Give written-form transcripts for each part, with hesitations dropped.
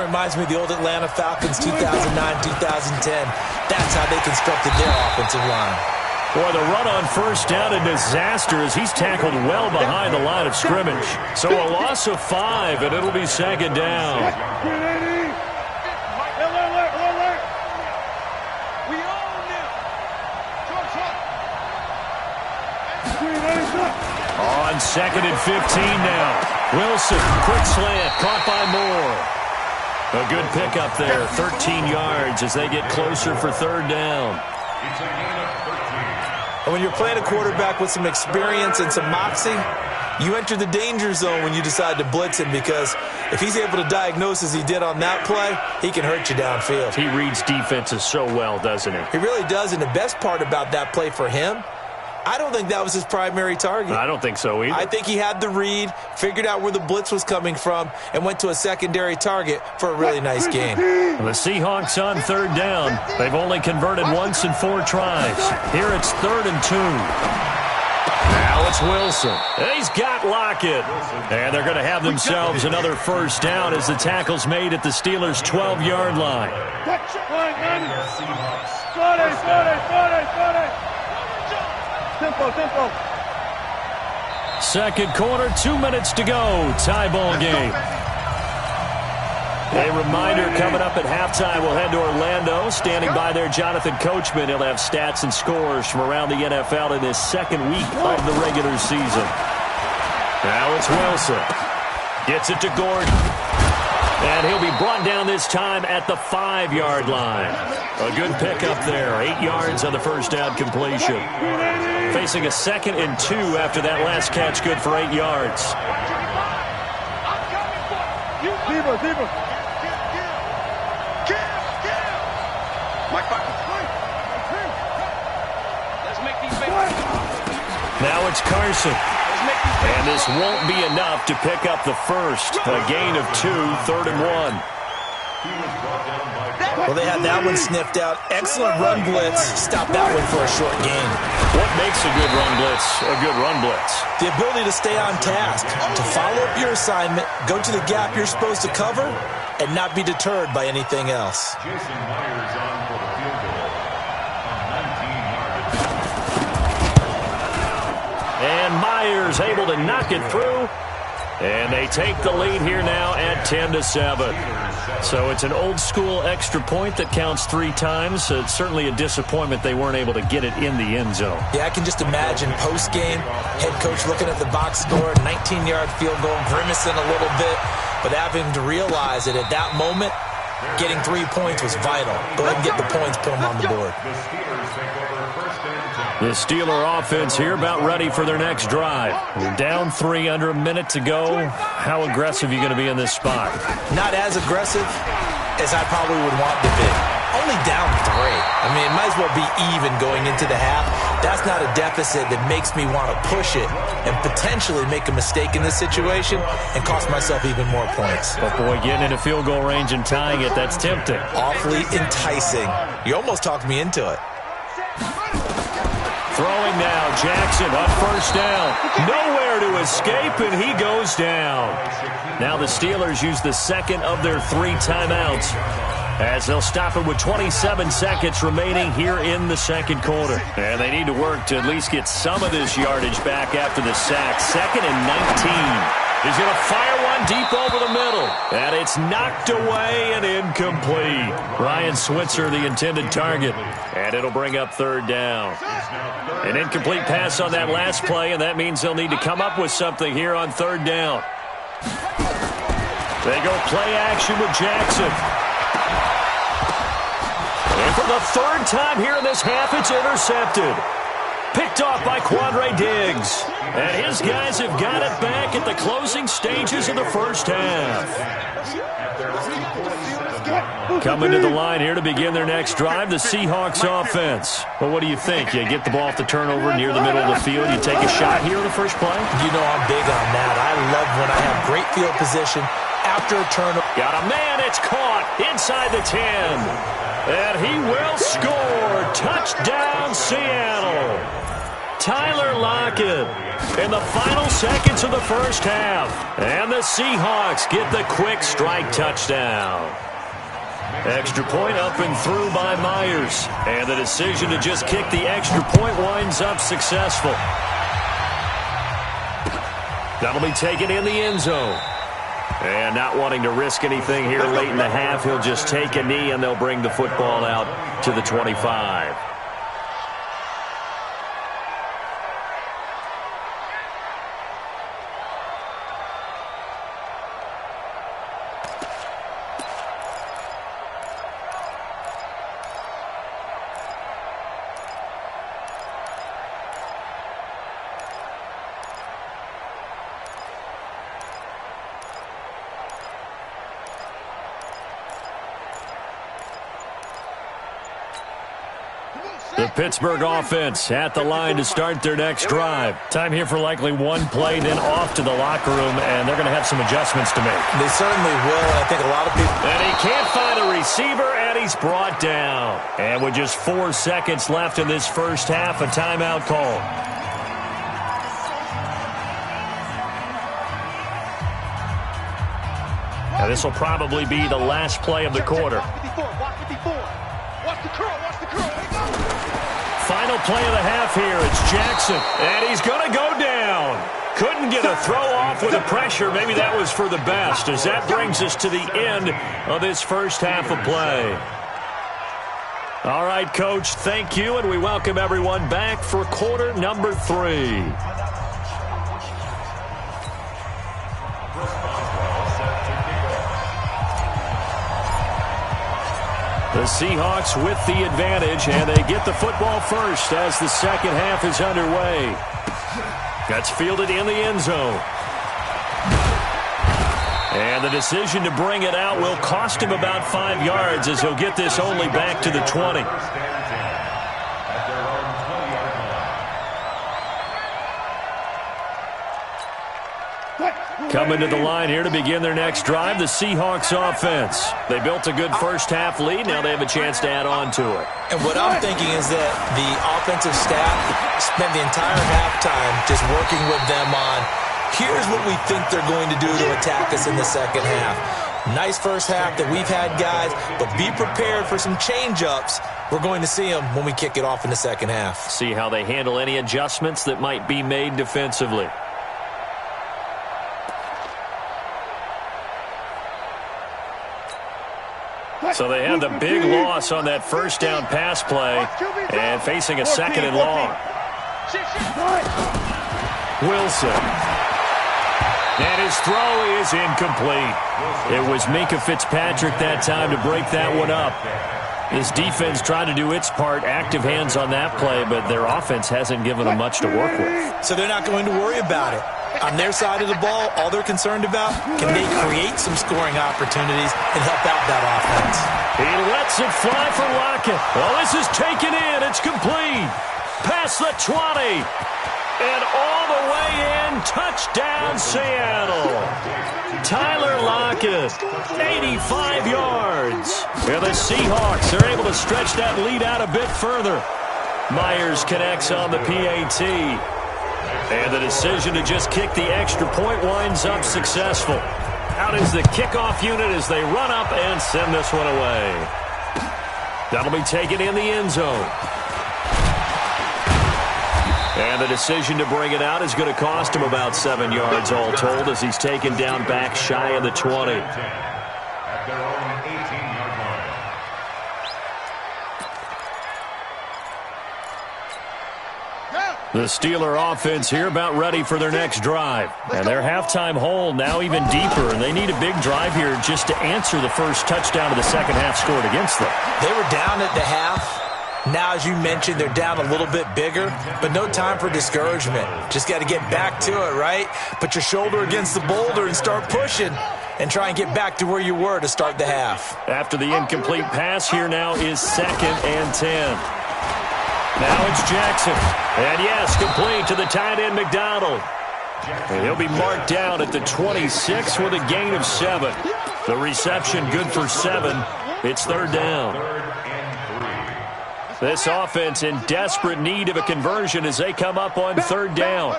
reminds me of the old Atlanta Falcons 2009-2010. That's how they constructed their offensive line. Boy, the run on first down, a disaster as he's tackled well behind the line of scrimmage. So a loss of 5, and it'll be second down. On second and 15 now. Wilson, quick slant, caught by Moore. A good pickup there, 13 yards as they get closer for third down. And when you're playing a quarterback with some experience and some moxie, you enter the danger zone when you decide to blitz him, because if he's able to diagnose as he did on that play, he can hurt you downfield. He reads defenses so well, doesn't he? He really does, and the best part about that play for him, I don't think that was his primary target. I don't think so either. I think he had the read, figured out where the blitz was coming from, and went to a secondary target for a really nice gain. The Seahawks on third down. They've only converted once in 4 tries. Here it's 3rd and 2. Now it's Wilson. He's got Lockett. And they're going to have themselves another first down as the tackle's made at the Steelers' 12-yard line. Tempo. Second quarter, 2 minutes to go. Tie ball game. A reminder coming up at halftime, we'll head to Orlando. Standing by there, Jonathan Coachman. He'll have stats and scores from around the NFL in his second week of the regular season. Now it's Wilson. Gets it to Gordon. And he'll be brought down this time at the 5-yard line. A good pickup there. 8 yards on the first down completion. Facing a 2nd and 2 after that last catch, good for 8 yards. Now it's Carson. And this won't be enough to pick up the first. A gain of 2, 3rd and 1. Well, they had that one sniffed out. Excellent run blitz. Stop that one for a short gain. What makes a good run blitz a good run blitz? The ability to stay on task, to follow up your assignment, go to the gap you're supposed to cover, and not be deterred by anything else. And Myers able to knock it through. And they take the lead here now at 10-7. So it's an old-school extra point that counts 3 times. It's certainly a disappointment they weren't able to get it in the end zone. Yeah, I can just imagine post-game, head coach looking at the box score, 19-yard field goal, grimacing a little bit, but having to realize that at that moment, getting 3 points was vital. Go ahead and get the points, put them on the board. The Steeler offense here about ready for their next drive. They're down 3, under a minute to go. How aggressive are you going to be in this spot? Not as aggressive as I probably would want to be. Only down 3. I mean, it might as well be even going into the half. That's not a deficit that makes me want to push it and potentially make a mistake in this situation and cost myself even more points. But, boy, getting into field goal range and tying it, that's tempting. Awfully enticing. You almost talked me into it. Throwing now, Jackson on first down. Nowhere to escape, and he goes down. Now the Steelers use the second of their 3 timeouts as they'll stop it with 27 seconds remaining here in the second quarter. And they need to work to at least get some of this yardage back after the sack. 2nd and 19. He's going to fire one deep over the middle. And it's knocked away and incomplete. Ryan Switzer, the intended target. And it'll bring up 3rd down. An incomplete pass on that last play, and that means they'll need to come up with something here on 3rd down. They go play action with Jackson. And for the 3rd time here in this half, it's intercepted. Picked off by Quandre Diggs. And his guys have got it back at the closing stages of the first half. Coming to the line here to begin their next drive, the Seahawks offense. Well, what do you think? You get the ball off the turnover near the middle of the field. You take a shot here in the first play? You know I'm big on that. I love when I have great field position after a turnover. Got a man. It's caught inside the 10. And he will score. Touchdown, Seattle. Tyler Lockett in the final seconds of the first half. And the Seahawks get the quick strike touchdown. Extra point up and through by Myers. And the decision to just kick the extra point winds up successful. That'll be taken in the end zone. And not wanting to risk anything here late in the half, he'll just take a knee and they'll bring the football out to the 25. The Pittsburgh offense at the line to start their next drive. Time here for likely one play, then off to the locker room, and they're going to have some adjustments to make. They certainly will, and I think a lot of people... And he can't find a receiver, and he's brought down. And with just 4 seconds left in this first half, a timeout call. Now this will probably be the last play of the quarter. Final play of the half here. It's Jackson, and he's going to go down. Couldn't get a throw off with the pressure. Maybe that was for the best, as that brings us to the end of this first half of play. All right, Coach, thank you, and we welcome everyone back for quarter number 3. The Seahawks with the advantage, and they get the football first as the second half is underway. That's fielded in the end zone. And the decision to bring it out will cost him about 5 yards, as he'll get this only back to the 20. Coming to the line here to begin their next drive, the Seahawks offense. They built a good first half lead. Now they have a chance to add on to it. And what I'm thinking is that the offensive staff spent the entire halftime just working with them on, here's what we think they're going to do to attack us in the second half. Nice first half that we've had, guys, but be prepared for some change-ups. We're going to see them when we kick it off in the second half. See how they handle any adjustments that might be made defensively. So they had the big loss on that first down pass play and facing a second and long. Wilson. And his throw is incomplete. It was Minkah Fitzpatrick that time to break that one up. This defense tried to do its part, active hands on that play, but their offense hasn't given them much to work with. So they're not going to worry about it. On their side of the ball, all they're concerned about, can they create some scoring opportunities and help out that offense? He lets it fly for Lockett. Well, this is taken in. It's complete. Past the 20. And all the way in. Touchdown, Seattle. Tyler Lockett, 85 yards. And the Seahawks are able to stretch that lead out a bit further. Myers connects on the PAT. And the decision to just kick the extra point winds up successful. Out is the kickoff unit as they run up and send this one away. That'll be taken in the end zone. And the decision to bring it out is going to cost him about 7 yards all told, as he's taken down back shy of the 20. At their own 18-yard line. The Steeler offense here about ready for their next drive. And their halftime hole now even deeper, and they need a big drive here just to answer the first touchdown of the second half scored against them. They were down at the half. Now, as you mentioned, they're down a little bit bigger, but no time for discouragement. Just got to get back to it, right? Put your shoulder against the boulder and start pushing and try and get back to where you were to start the half. After the incomplete pass, here now is 2nd and 10. Now it's Jackson. And yes, complete to the tight end, McDonald. And he'll be marked down at the 26 with a gain of 7. The reception good for 7. It's 3rd down. This offense in desperate need of a conversion as they come up on third down.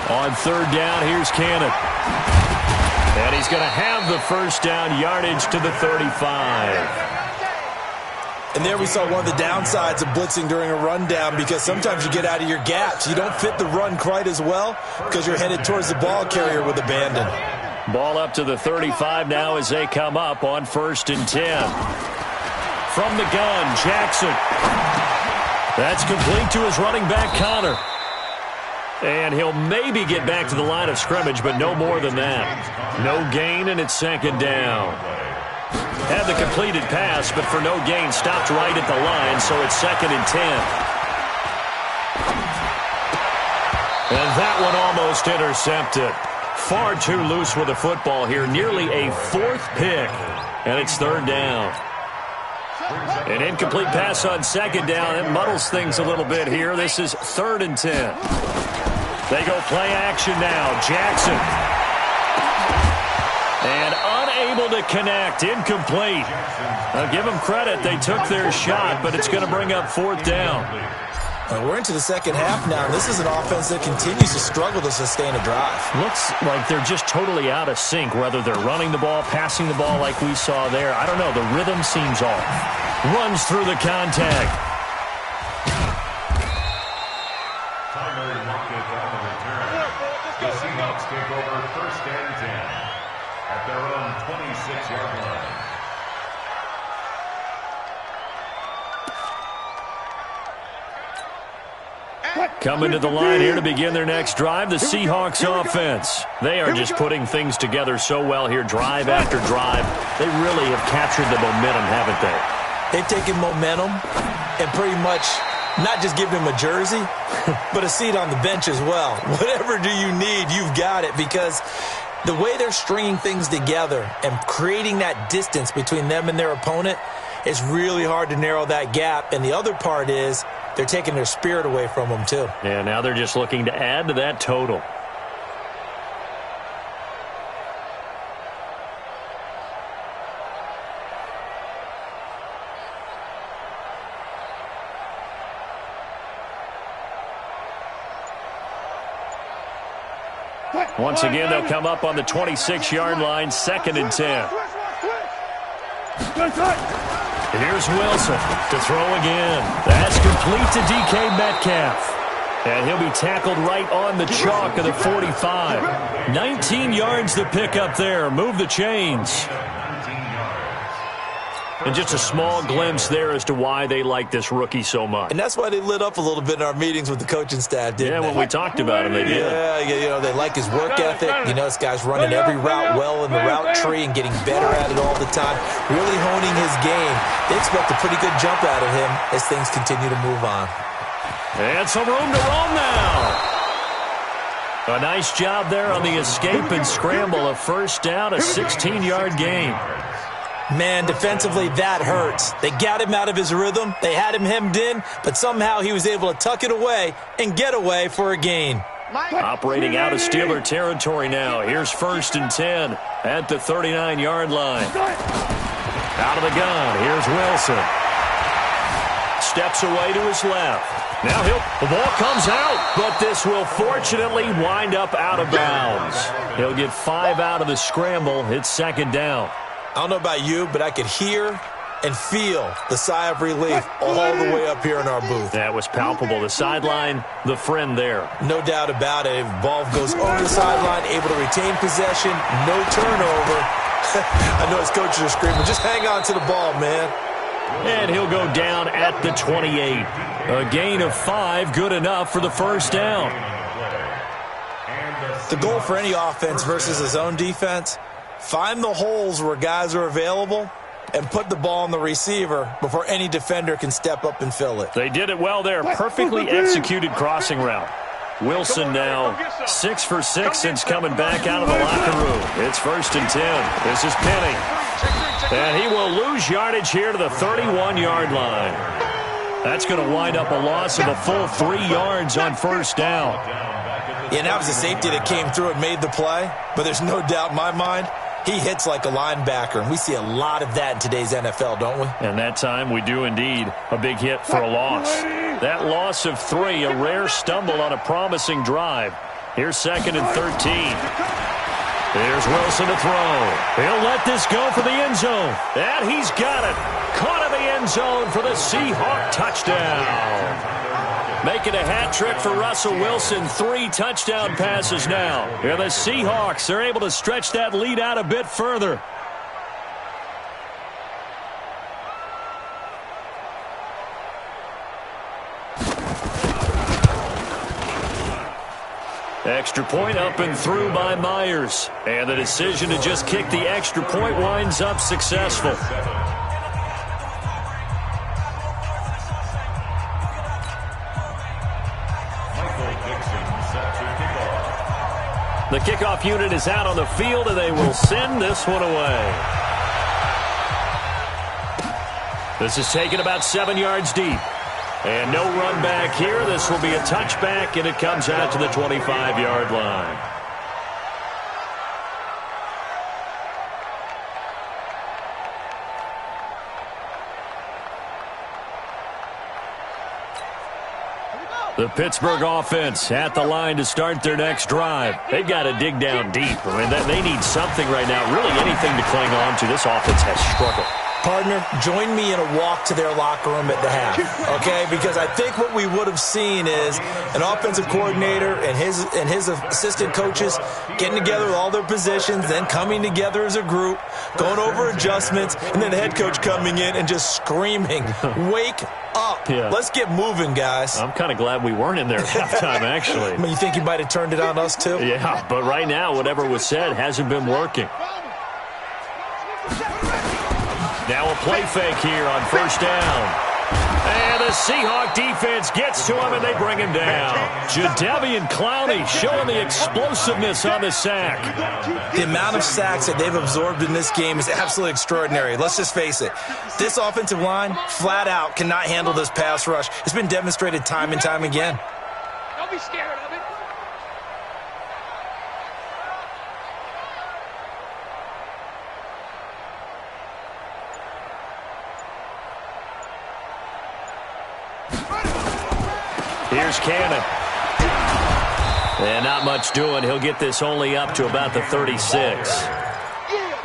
On third down, here's Cannon. And he's going to have the first down, yardage to the 35. And there we saw one of the downsides of blitzing during a rundown, because sometimes you get out of your gaps. You don't fit the run quite as well because you're headed towards the ball carrier with abandon. Ball up to the 35 now as they come up on 1st and 10. From the gun, Jackson. That's complete to his running back, Connor. And he'll maybe get back to the line of scrimmage, but no more than that. No gain, and it's 2nd down. Had the completed pass, but for no gain, stopped right at the line, so it's 2nd and 10. And that one almost intercepted. Far too loose with the football here, nearly a 4th pick, and it's 3rd down. An incomplete pass on 2nd down. It muddles things a little bit here. This is 3rd and 10. They go play action now. Jackson. And unable to connect. Incomplete. I'll give them credit. They took their shot, but it's going to bring up 4th down. We're into the second half now. This is an offense that continues to struggle to sustain a drive. Looks like they're just totally out of sync, whether they're running the ball, passing the ball like we saw there. I don't know. The rhythm seems off. Runs through the contact. The Seahawks take over 1st and 10 at their own 26-yard line. Coming to the line here to begin their next drive, the Seahawks offense. They are just putting things together so well here, drive after drive. They really have captured the momentum, haven't they? They've taken momentum and pretty much not just given him a jersey, but a seat on the bench as well. Whatever do you need, you've got it, because the way they're stringing things together and creating that distance between them and their opponent, it's really hard to narrow that gap. And the other part is they're taking their spirit away from them too. Yeah, now they're just looking to add to that total. Once again, they'll come up on the 26-yard line, 2nd and 10. Here's Wilson to throw again. That's complete to DK Metcalf. And he'll be tackled right on the chalk of the 45. 19 yards to pick up there. Move the chains. And just a small glimpse there as to why they like this rookie so much. And that's why they lit up a little bit in our meetings with the coaching staff, didn't they? Yeah, when we talked about him, they did. Yeah, you know, they like his work ethic. You know, this guy's running every route well in the route tree and getting better at it all the time, really honing his game. They expect a pretty good jump out of him as things continue to move on. And some room to roam now. A nice job there on the escape and scramble. A 1st down, a 16-yard gain. Man, defensively, that hurts. They got him out of his rhythm. They had him hemmed in, but somehow he was able to tuck it away and get away for a gain. Operating out of Steeler territory now. Here's 1st and 10 at the 39-yard line. Out of the gun, here's Wilson. Steps away to his left. Now the ball comes out, but this will fortunately wind up out of bounds. He'll get 5 out of the scramble. It's 2nd down. I don't know about you, but I could hear and feel the sigh of relief all the way up here in our booth. That was palpable. The sideline, the friend there. No doubt about it. If ball goes over the sideline, able to retain possession, no turnover. I know his coaches are screaming, just hang on to the ball, man. And he'll go down at the 28. A gain of 5, good enough for the 1st down. The goal for any offense versus his own defense, find the holes where guys are available and put the ball on the receiver before any defender can step up and fill it. They did it well there. Perfectly executed crossing route. Wilson now 6 for 6 since coming back out of the locker room. It's 1st and 10. This is Penny. And he will lose yardage here to the 31-yard line. That's going to wind up a loss of a full 3 yards on 1st down. Yeah, and that was a safety that came through and made the play. But there's no doubt in my mind, He hits like a linebacker, and we see a lot of that in today's NFL, don't we? And that time we do indeed. A big hit for a loss. That loss of 3, a rare stumble on a promising drive. Here's 2nd and 13. Here's Wilson to throw. He'll let this go for the end zone. And he's got it. Caught in the end zone for the Seahawk touchdown. Making a hat trick for Russell Wilson. 3 touchdown passes now. And the Seahawks are able to stretch that lead out a bit further. Extra point up and through by Myers. And the decision to just kick the extra point winds up successful. The kickoff unit is out on the field, and they will send this one away. This is taken about 7 yards deep. And no run back here. This will be a touchback, and it comes out to the 25-yard line. The Pittsburgh offense at the line to start their next drive. They've got to dig down deep. I mean, they need something right now, really anything to cling on to. This offense has struggled. Partner, join me in a walk to their locker room at the half, okay? Because I think what we would have seen is an offensive coordinator and his assistant coaches getting together with all their positions, then coming together as a group, going over adjustments, and then the head coach coming in and just screaming, wake up. Yeah. Let's get moving, guys. I'm kind of glad we weren't in there at halftime, actually. I mean, you think he might have turned it on us, too? Yeah, but right now, whatever was said hasn't been working. Now a play fake here on first down. And the Seahawk defense gets to him, and they bring him down. Jadeveon Clowney showing the explosiveness on the sack. The amount of sacks that they've absorbed in this game is absolutely extraordinary. Let's just face it. This offensive line, flat out, cannot handle this pass rush. It's been demonstrated time and time again. Don't be scared of it. Here's Cannon. And not much doing. He'll get this only up to about the 36.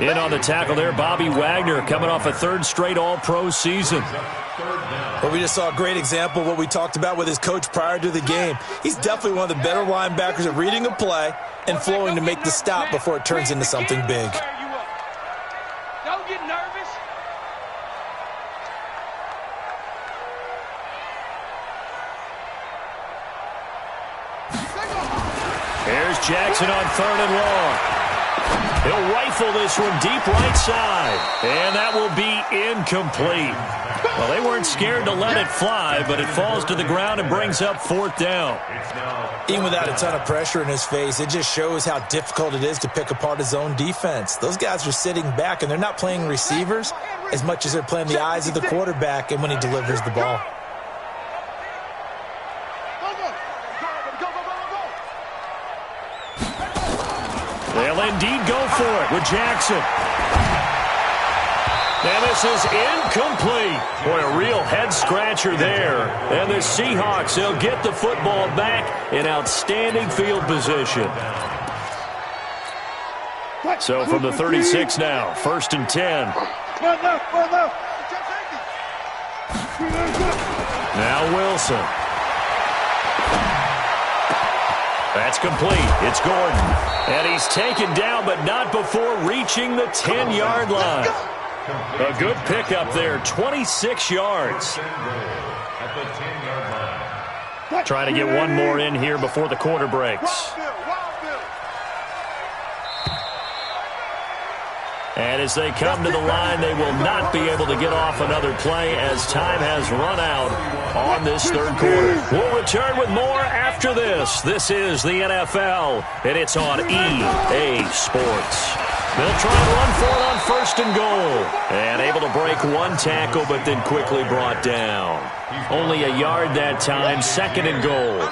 In on the tackle there, Bobby Wagner coming off a 3rd straight All-Pro season. Well, we just saw a great example of what we talked about with his coach prior to the game. He's definitely one of the better linebackers at reading a play and flowing to make the stop before it turns into something big. Don't get nervous. Here's Jackson on 3rd and long. He'll rifle this one deep right side. And that will be incomplete. Well, they weren't scared to let it fly, but it falls to the ground and brings up 4th down. Even without a ton of pressure in his face, it just shows how difficult it is to pick apart his own defense. Those guys are sitting back, and they're not playing receivers as much as they're playing the eyes of the quarterback and when he delivers the ball. They'll indeed go for it with Jackson. And this is incomplete. Boy, a real head-scratcher there. And the Seahawks, they'll get the football back in outstanding field position. So from the 36 now, 1st and 10. Now Wilson. That's complete. It's Gordon. And he's taken down, but not before reaching the 10-yard line. A good pickup there, 26 yards. Trying to get one more in here before the quarter breaks. And as they come to the line, they will not be able to get off another play as time has run out on this 3rd quarter. We'll return with more after this. This is the NFL, and it's on EA Sports. They'll try and run for it on 1st and goal. And able to break one tackle, but then quickly brought down. Only a yard that time, 2nd and goal.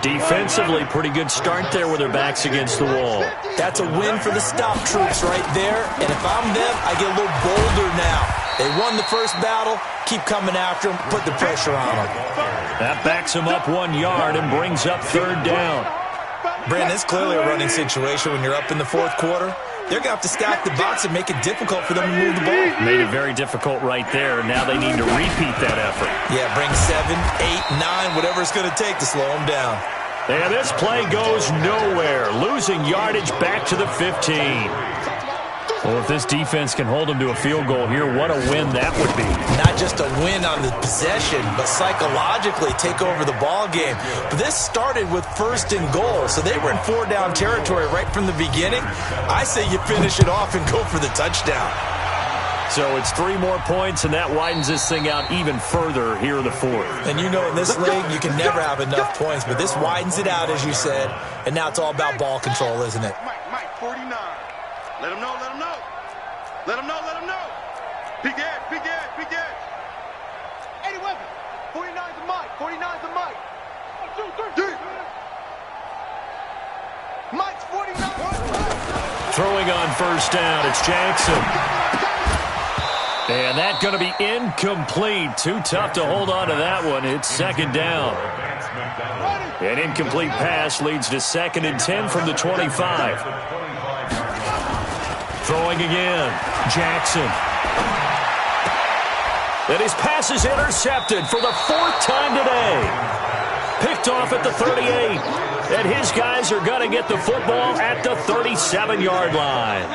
Defensively, pretty good start there with their backs against the wall. That's a win for the stop troops right there. And if I'm them, I get a little bolder now. They won the first battle. Keep coming after them. Put the pressure on them. That backs them up 1 yard and brings up third down. Brandon, it's clearly a running situation when you're up in the fourth quarter. They're going to have to stack the box and make it difficult for them to move the ball. Made it very difficult right there. Now they need to repeat that effort. Yeah, bring 7, 8, 9, whatever it's going to take to slow them down. And this play goes nowhere. Losing yardage back to the 15. Well, if this defense can hold them to a field goal here, what a win that would be. Not just a win on the possession, but psychologically take over the ball game. But this started with 1st and goal, so they were in 4-down territory right from the beginning. I say you finish it off and go for the touchdown. So it's 3 more points, and that widens this thing out even further here in the fourth. And you know in this league, you can never have enough points, but this widens it out, as you said, and now it's all about ball control, isn't it? Mike, 49. Let him know, let him know. Let him know, let him know. Big edge, big edge, big edge. 81. 49's a Mike. 49's a Mike. 1, 2, 3. Mike's 49. Throwing on first down, it's Jackson. And that's going to be incomplete. Too tough to hold on to that one. It's 2nd down. An incomplete pass leads to 2nd and 10 from the 25. Throwing again, Jackson. And his pass is intercepted for the 4th time today. Picked off at the 38. And his guys are going to get the football at the 37-yard line.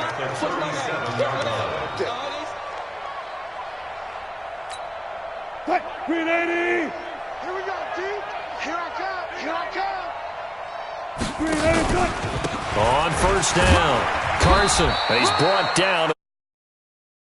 Green 80. Here we go, G. Here I come. Here I come. Green 80. On first down, Carson. He's brought down